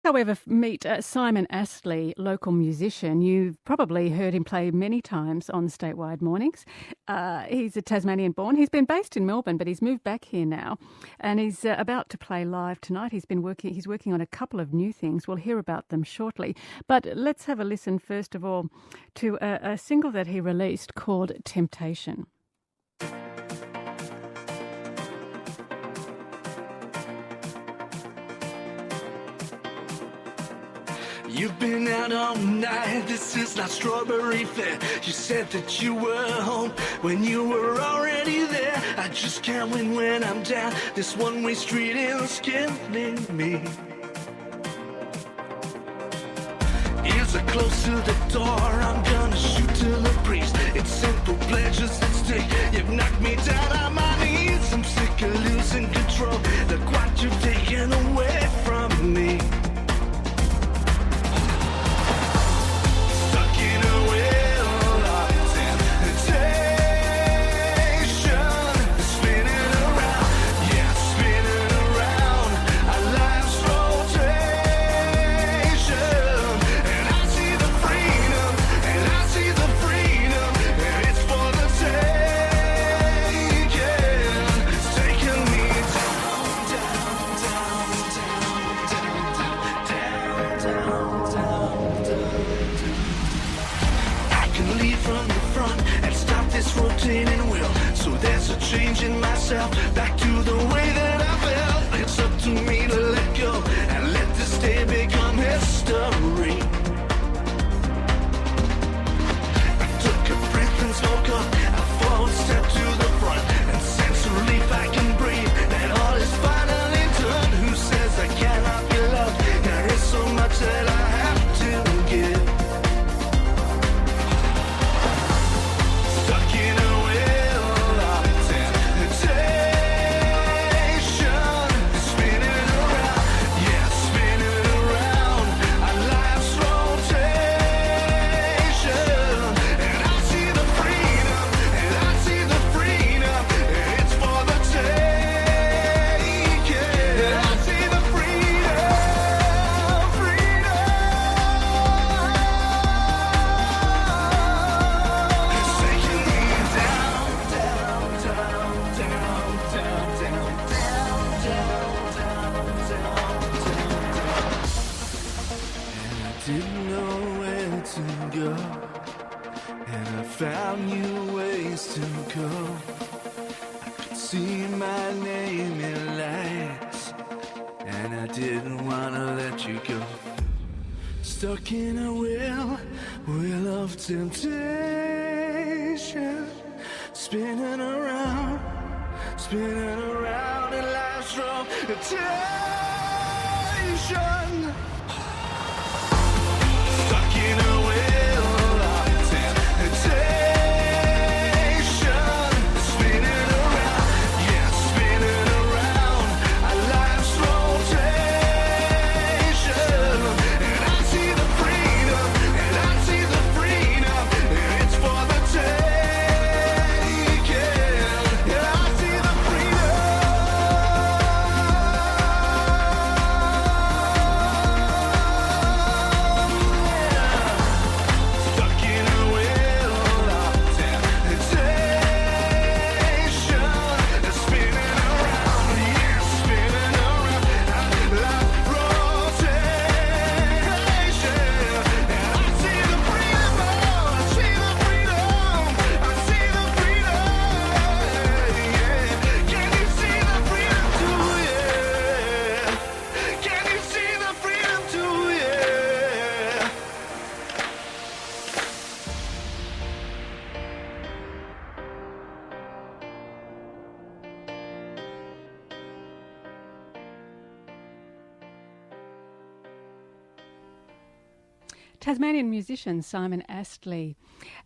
However, meet Simon Astley, local musician. You've probably heard him play many times on statewide mornings. He's a Tasmanian born. He's been based in Melbourne, but he's moved back here now, and he's about to play live tonight. He's working on a couple of new things. We'll hear about them shortly. But let's have a listen first of all to a single that he released called "Temptation." You've been out all night, this is not Strawberry Fair. You said that you were home when you were already there. I just can't win when I'm down, this one-way street is killing me. Ears are close to the door, I'm gonna shoot to the priest. It's simple pleasures at stake, you've knocked me down on my knees. I'm sick of losing control, look what you've taken away from me. Changing myself back to the way that I felt. It's up to me to let go and let this day become history. I took a breath and spoke up, a forward step to the front, and sense relief I can breathe, that all is finally done. Who says I cannot be loved? There is so much that I have to give. Stuck in a didn't know where to go, and I found new ways to go. I could see my name in lights, and I didn't want to let you go. Stuck in a wheel of temptation, spinning around in life's rotation. Stuck in a wheel of temptation, spinning around, yeah, spinning around a life's rotation. And I see the freedom, and I see the freedom, and it's for the taking. And I see the freedom. Tasmanian musician Simon Astley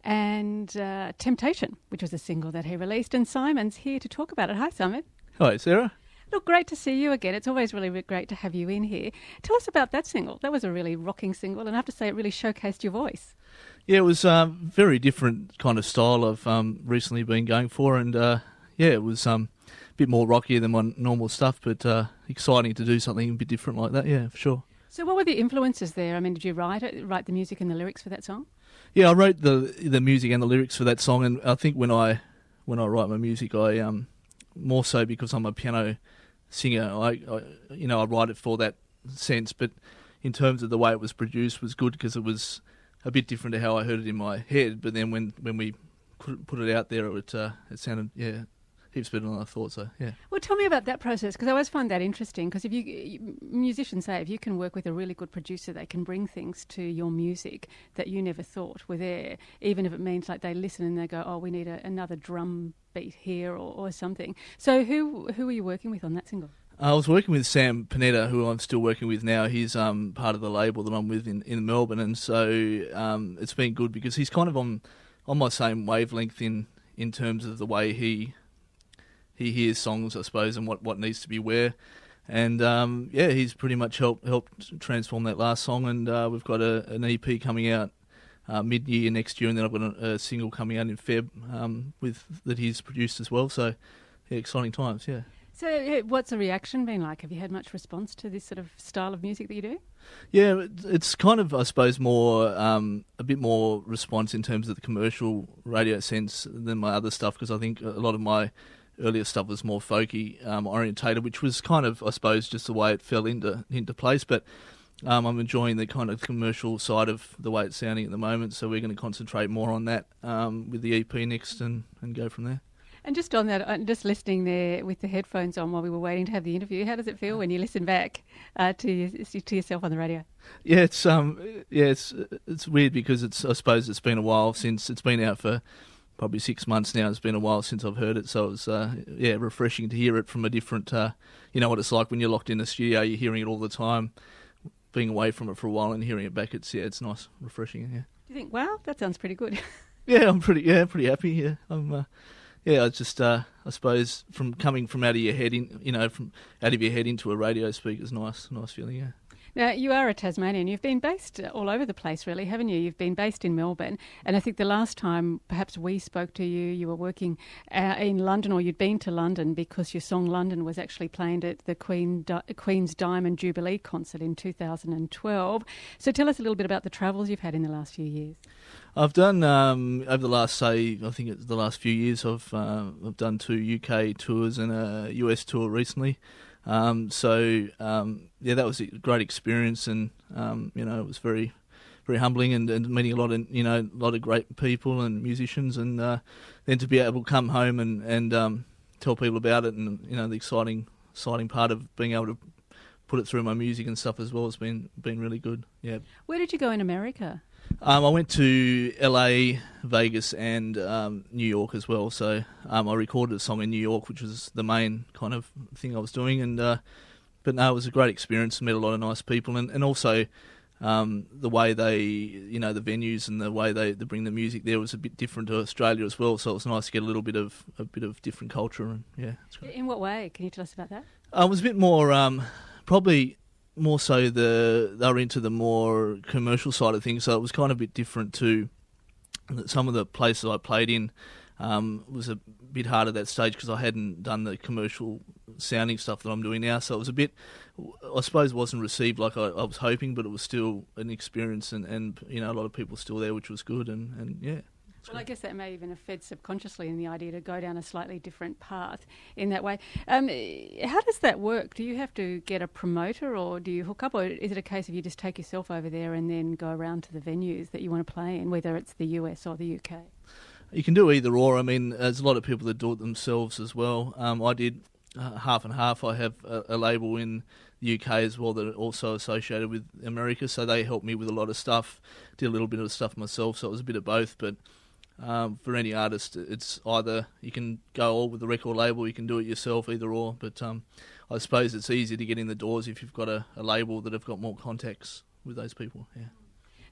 and Temptation, which was a single that he released, and Simon's here to talk about it. Hi, Simon. Hi, Sarah. Look, great to see you again. It's always really great to have you in here. Tell us about that single. That was a really rocking single, and I have to say it really showcased your voice. Yeah, it was a very different kind of style I've recently been going for, and it was a bit more rockier than my normal stuff, but exciting to do something a bit different like that, yeah, for sure. So what were the influences there? I mean, did you write the music and the lyrics for that song? Yeah, I wrote the music and the lyrics for that song, and I think when I write my music, I more so because I'm a piano singer, I write it for that sense. But in terms of the way it was produced, was good because it was a bit different to how I heard it in my head. But then when we put it out there, it sounded heaps better than I thought. So yeah. Well, tell me about that process, because I always find that interesting. Because musicians say if you can work with a really good producer, they can bring things to your music that you never thought were there, even if it means like they listen and they go, "Oh, we need another drum beat here or something." So who are you working with on that single? I was working with Sam Panetta, who I'm still working with now. He's part of the label that I'm with in Melbourne, and so it's been good because he's kind of on my same wavelength in terms of the way he hears songs, I suppose, and what needs to be where. And he's pretty much helped transform that last song. And we've got an EP coming out mid-year next year, and then I've got a single coming out in Feb that he's produced as well. So yeah, exciting times, yeah. So what's the reaction been like? Have you had much response to this sort of style of music that you do? Yeah, it's kind of, I suppose, more a bit more response in terms of the commercial radio sense than my other stuff, because I think a lot of my earlier stuff was more folky orientated, which was kind of, I suppose, just the way it fell into place. But I'm enjoying the kind of commercial side of the way it's sounding at the moment, so we're going to concentrate more on that with the EP next and go from there. And just on that, just listening there with the headphones on while we were waiting to have the interview, how does it feel when you listen back to yourself on the radio? Yeah, it's weird because I suppose it's been a while since it's been out for probably 6 months now. It's been a while since I've heard it, so it's refreshing to hear it from a different. You know what it's like when you're locked in a studio, you're hearing it all the time. Being away from it for a while and hearing it back, it's nice, refreshing. Yeah. Do you think, wow, that sounds pretty good? Yeah, I'm pretty happy. Yeah, I'm. I just, I suppose, from coming from out of your head from out of your head into a radio speaker is nice feeling. Yeah. Now, you are a Tasmanian. You've been based all over the place, really, haven't you? You've been based in Melbourne. And I think the last time perhaps we spoke to you, you were working in London, or you'd been to London because your song London was actually played at the Queen's Diamond Jubilee concert in 2012. So tell us a little bit about the travels you've had in the last few years. I've done, over the last, I think it's the last few years, I've done 2 UK tours and a US tour recently. That was a great experience, and it was very, very humbling, and meeting a lot of great people and musicians, and then to be able to come home and tell people about it, and the exciting part of being able to put it through my music and stuff as well has been really good. Yeah. Where did you go in America? I went to LA, Vegas, and New York as well. So I recorded a song in New York, which was the main kind of thing I was doing. And but no, it was a great experience. Met a lot of nice people, and also the way they, the venues and the way they bring the music there was a bit different to Australia as well. So it was nice to get a bit of different culture. And yeah, it's great. In what way? Can you tell us about that? It was a bit more probably. More so they were into the more commercial side of things, so it was kind of a bit different to some of the places I played in. Was a bit hard at that stage because I hadn't done the commercial sounding stuff that I'm doing now, so it was a bit, I suppose, wasn't received like I was hoping, but it was still an experience, and a lot of people still there, which was good, and yeah. Well, I guess that may even have fed subconsciously in the idea to go down a slightly different path in that way. How does that work? Do you have to get a promoter, or do you hook up, or is it a case of you just take yourself over there and then go around to the venues that you want to play in, whether it's the US or the UK? You can do either or. I mean, there's a lot of people that do it themselves as well. I did half and half. I have a label in the UK as well that are also associated with America, so they helped me with a lot of stuff. Did a little bit of stuff myself, so it was a bit of both, but for any artist, it's either you can go all with the record label, you can do it yourself, either or. But I suppose it's easier to get in the doors if you've got a label that have got more contacts with those people. Yeah.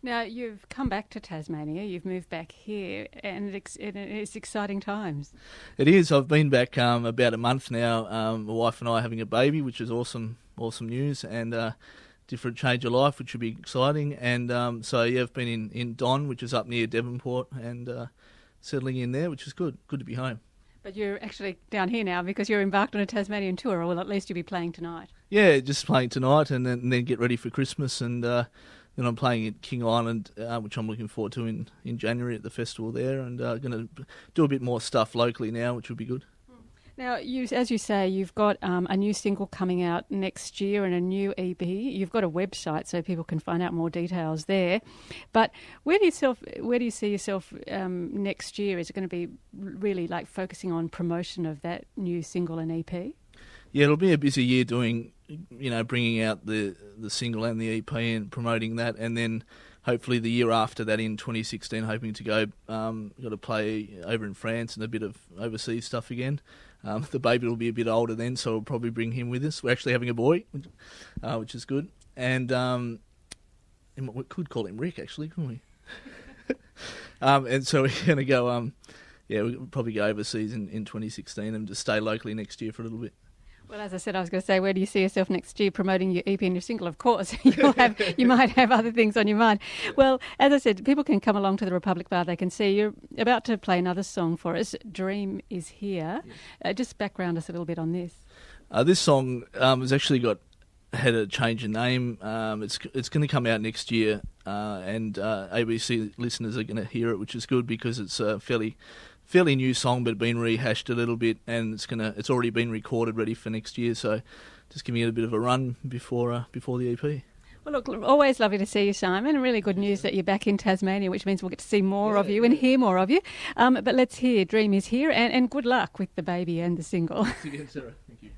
Now, you've come back to Tasmania, you've moved back here, and it's exciting times. It is. I've been back about a month now. My wife and I are having a baby, which is awesome news, and different change of life, which would be exciting. And I've been in Don, which is up near Devonport, and settling in there, which is good to be home. But you're actually down here now because you're embarked on a Tasmanian tour, or well, at least you'll be playing tonight. Yeah, just playing tonight and then get ready for Christmas. And then I'm playing at King Island, which I'm looking forward to in January at the festival there. And going to do a bit more stuff locally now, which will be good. Now, as you say, you've got a new single coming out next year and a new EP. You've got a website so people can find out more details there. But where do you see yourself next year? Is it going to be really like focusing on promotion of that new single and EP? Yeah, it'll be a busy year doing, bringing out the single and the EP and promoting that, and then hopefully the year after that in 2016, hoping to go, got to play over in France and a bit of overseas stuff again. The baby will be a bit older then, so we'll probably bring him with us. We're actually having a boy, which is good. And we could call him Rick, actually, couldn't we? And so we're going to go, we'll probably go overseas in 2016 and just stay locally next year for a little bit. Well, as I said, I was going to say, where do you see yourself next year promoting your EP and your single? Of course, you might have other things on your mind. Well, as I said, people can come along to the Republic Bar. They can see you're about to play another song for us. Dream is Here. Yes. Just background us a little bit on this. This song has actually had a change in name. It's going to come out next year, and ABC listeners are going to hear it, which is good because it's a fairly new song, but been rehashed a little bit, and it's already been recorded, ready for next year. So, just giving it a bit of a run before the EP. Well, look, always lovely to see you, Simon. Really good news that you're back in Tasmania, which means we'll get to see more of you and hear more of you. But let's hear "Dream Is Here," and good luck with the baby and the single. Thanks again, Sarah. Thank you.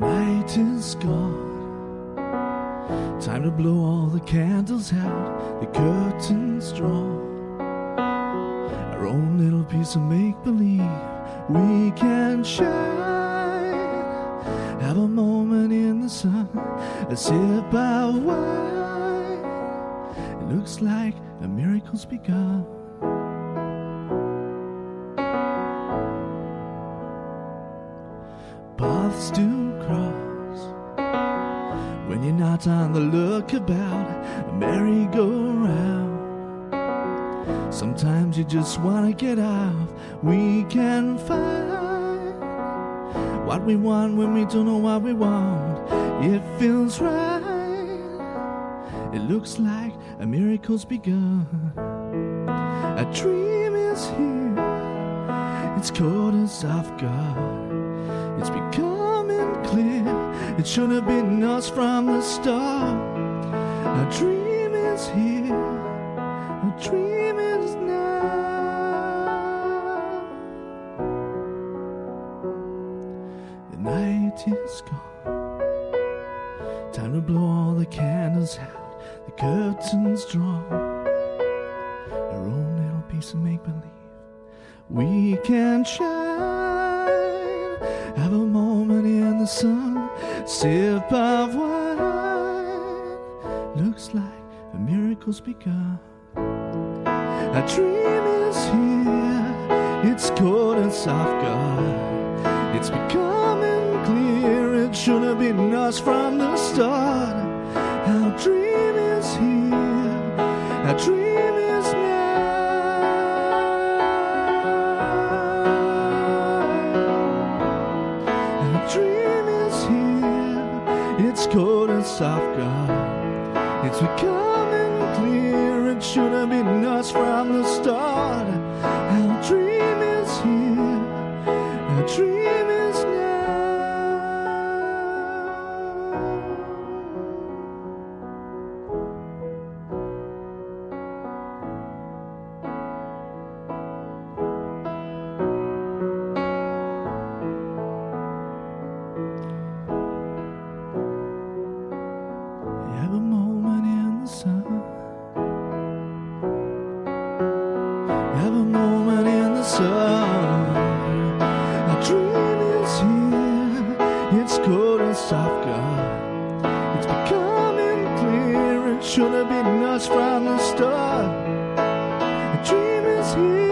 Night is gone. Time to blow all the candles out, the curtains drawn. Our own little piece of make-believe we can shine. Have a moment in the sun, a sip of wine. It looks like a miracle's begun. Paths to cross when you're not on the lookabout, a merry-go-round. Sometimes you just want to get off. We can find what we want when we don't know what we want. It feels right. It looks like a miracle's begun. A dream is here. It's caught us off guard. It's becoming clear. It should have been us from the start. Our dream is here. Our dream is now. The night is gone. Time to blow all the candles out, the curtains drawn. Our own little piece of make-believe we can shine. Have a moment in the sun, sip of wine. Looks like a miracle's begun. A dream is here. It's caught us off guard. It's becoming clear. It should have been us from the start. Our dream is here. Our dream is now. Dream is here. It's caught us off guard. It's becoming clear. It should have been us from the start. Our dream is here. Our dream is now. Have a moment in the sun. Have a moment in the sun. Our dream is here. It's caught us off guard. It's becoming clear. It should have been us from the start. Our dream is here.